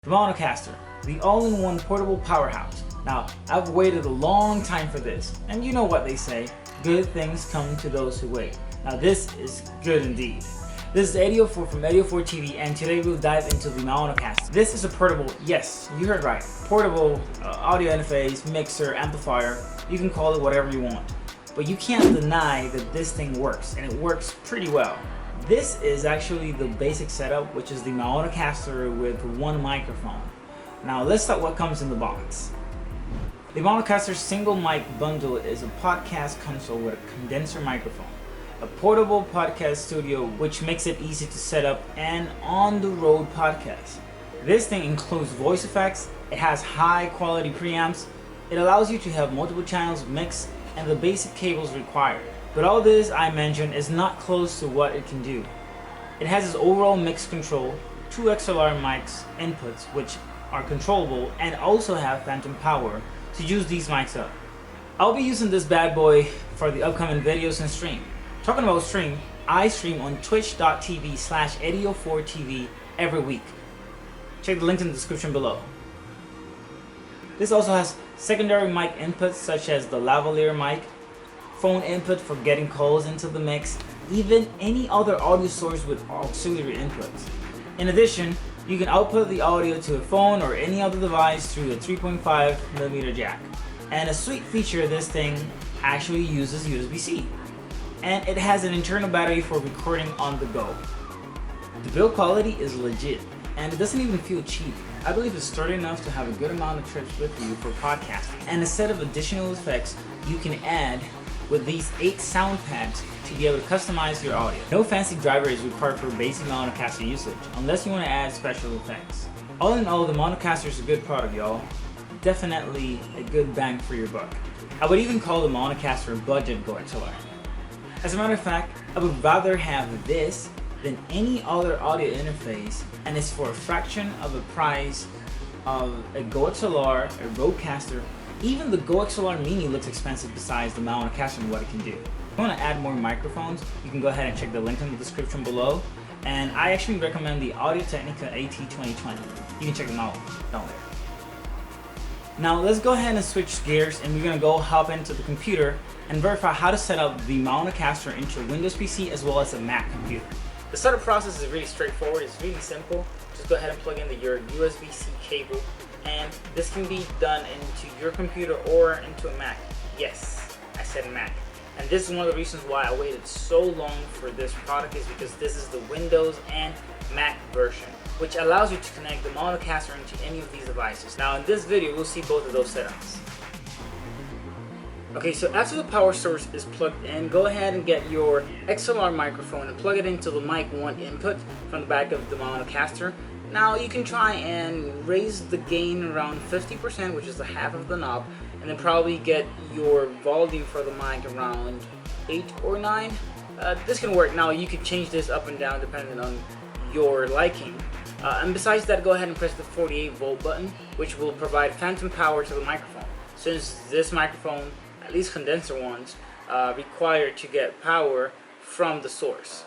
The MaonoCaster, the all-in-one portable powerhouse. Now, I've waited a long time for this, and you know what they say, good things come to those who wait. Now this is good indeed. This is Eddie 04 from Eddie 04 TV, and today we'll dive into the MaonoCaster. This is a portable, yes, you heard right, portable audio interface, mixer, amplifier, you can call it whatever you want. But you can't deny that this thing works, and it works pretty well. This is actually the basic setup, which is the MaonoCaster with one microphone. Now let's start what comes in the box. The MaonoCaster single mic bundle is a podcast console with a condenser microphone, a portable podcast studio which makes it easy to set up and on-the-road podcast. This thing includes voice effects, it has high quality preamps, it allows you to have multiple channels mixed, and the basic cables required. But all this I mentioned is not close to what it can do. It has its overall mix control, 2 XLR mics inputs which are controllable and also have phantom power to use these mics up. I'll be using this bad boy for the upcoming videos and stream. Talking about stream, I stream on twitch.tv/Eddie04TV every week. Check the link in the description below. This also has secondary mic inputs such as the lavalier mic, phone input for getting calls into the mix, even any other audio source with auxiliary inputs. In addition, you can output the audio to a phone or any other device through a 3.5mm jack. And a sweet feature, this thing actually uses USB-C. And it has an internal battery for recording on the go. The build quality is legit, and it doesn't even feel cheap. I believe it's sturdy enough to have a good amount of trips with you for podcasting. And a set of additional effects you can add with these 8 sound pads to be able to customize your audio. No fancy driver is required for basic MaonoCaster usage, unless you want to add special effects. All in all, the MaonoCaster is a good product, y'all. Definitely a good bang for your buck. I would even call the MaonoCaster a budget Go XLR. As a matter of fact, I would rather have this than any other audio interface, and it's for a fraction of the price of a Go XLR, a Rodecaster. Even the Go XLR Mini looks expensive besides the MaonoCaster and what it can do. If you want to add more microphones, you can go ahead and check the link in the description below. And I actually recommend the Audio-Technica AT2020. You can check them out down there. Now let's go ahead and switch gears, and we're going to go hop into the computer and verify how to set up the MaonoCaster into a Windows PC as well as a Mac computer. The setup process is really straightforward, it's really simple. Just go ahead and plug in your USB-C cable, and this can be done into your computer or into a Mac. Yes, I said Mac. And this is one of the reasons why I waited so long for this product, is because this is the Windows and Mac version, which allows you to connect the MaonoCaster into any of these devices. Now in this video, we'll see both of those setups. Okay, so after the power source is plugged in, go ahead and get your XLR microphone and plug it into the mic 1 input from the back of the MaonoCaster. Now you can try and raise the gain around 50%, which is the half of the knob, and then probably get your volume for the mic around 8 or 9. This can work. Now you can change this up and down depending on your liking. And besides that, go ahead and press the 48-volt button, which will provide phantom power to the microphone. Since this microphone, at least condenser ones, require to get power from the source.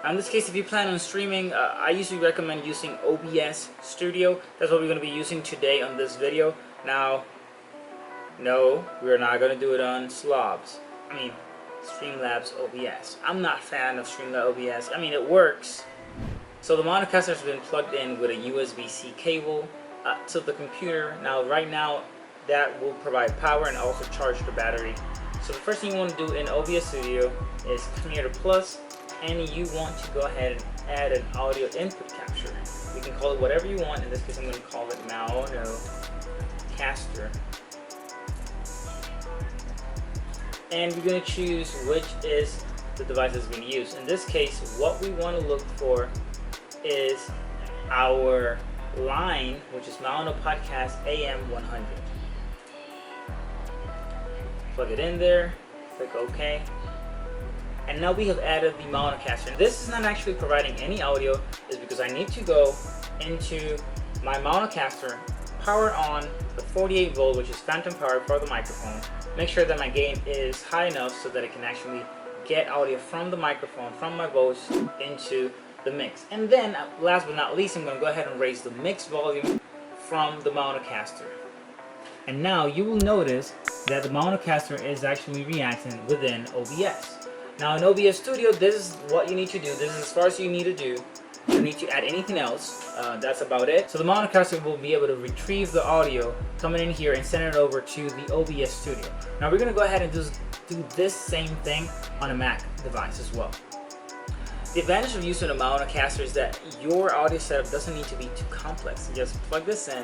In this case, if you plan on streaming, I usually recommend using OBS Studio. That's what we're going to be using today on this video. Now, no, we're not going to do it on Streamlabs OBS. I'm not a fan of Streamlabs OBS. I mean, it works. So the MaonoCaster has been plugged in with a USB-C cable to the computer. Now, right now, that will provide power and also charge the battery. So the first thing you want to do in OBS Studio is come here to plus, and you want to go ahead and add an audio input capture. You can call it whatever you want. In this case, I'm going to call it MaonoCaster. And we're going to choose which is the device that's being used. In this case, what we want to look for is our line, which is Maono Podcast AM100. Plug it in there, click OK. And now we have added the MaonoCaster. This is not actually providing any audio, is because I need to go into my MaonoCaster, power on the 48-volt, which is phantom power for the microphone. Make sure that my gain is high enough so that it can actually get audio from the microphone, from my voice, into the mix. And then, last but not least, I'm going to go ahead and raise the mix volume from the MaonoCaster. And now you will notice that the MaonoCaster is actually reacting within OBS. Now in OBS Studio, this is what you need to do. This is as far as you need to do. You don't need to add anything else. That's about it. So the MaonoCaster will be able to retrieve the audio coming in here and send it over to the OBS Studio. Now we're going to go ahead and do this same thing on a Mac device as well. The advantage of using a MaonoCaster is that your audio setup doesn't need to be too complex. You just plug this in.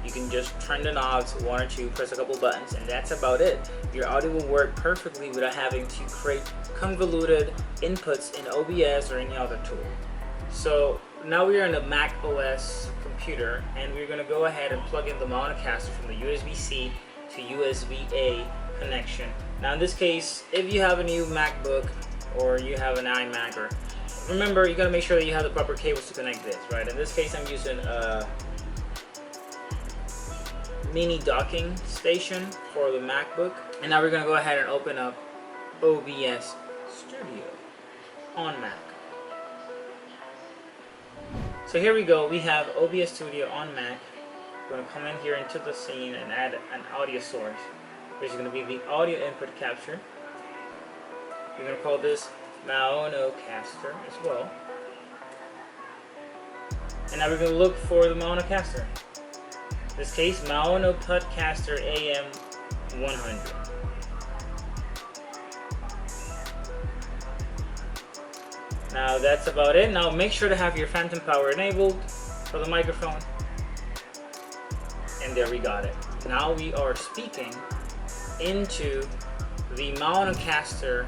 You can just turn the knobs, one or two, press a couple buttons, and that's about it. Your audio will work perfectly without having to create convoluted inputs in OBS or any other tool. So now we are in a MacOS computer, and we're going to go ahead and plug in the MaonoCaster from the USB-C to USB-A connection. Now in this case, if you have a new MacBook or you have an iMac, or remember, you got to make sure that you have the proper cables to connect this, right? In this case, I'm using a mini docking station for the MacBook. And now we're going to go ahead and open up OBS Studio on Mac. So here we go, we have OBS Studio on Mac. We're going to come in here into the scene and add an audio source, which is going to be the audio input capture. We're going to call this MaonoCaster as well. And now we're going to look for the MaonoCaster. In this case, MaonoCaster AM100. Now that's about it. Now make sure to have your phantom power enabled for the microphone. And there we got it. Now we are speaking into the MaonoCaster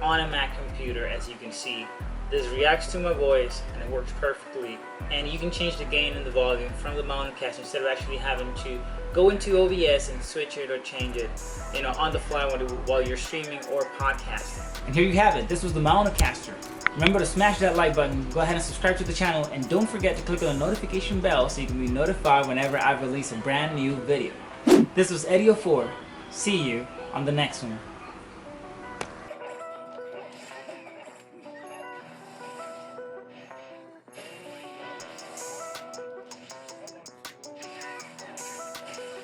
on a Mac computer. As you can see, this reacts to my voice and it works perfectly. And you can change the gain and the volume from the MaonoCaster instead of actually having to go into OBS and switch it or change it, you know, on the fly while you're streaming or podcasting. And here you have it. This was the MaonoCaster. Remember to smash that like button, go ahead and subscribe to the channel, and don't forget to click on the notification bell so you can be notified whenever I release a brand new video. This was Eddie04. See you on the next one.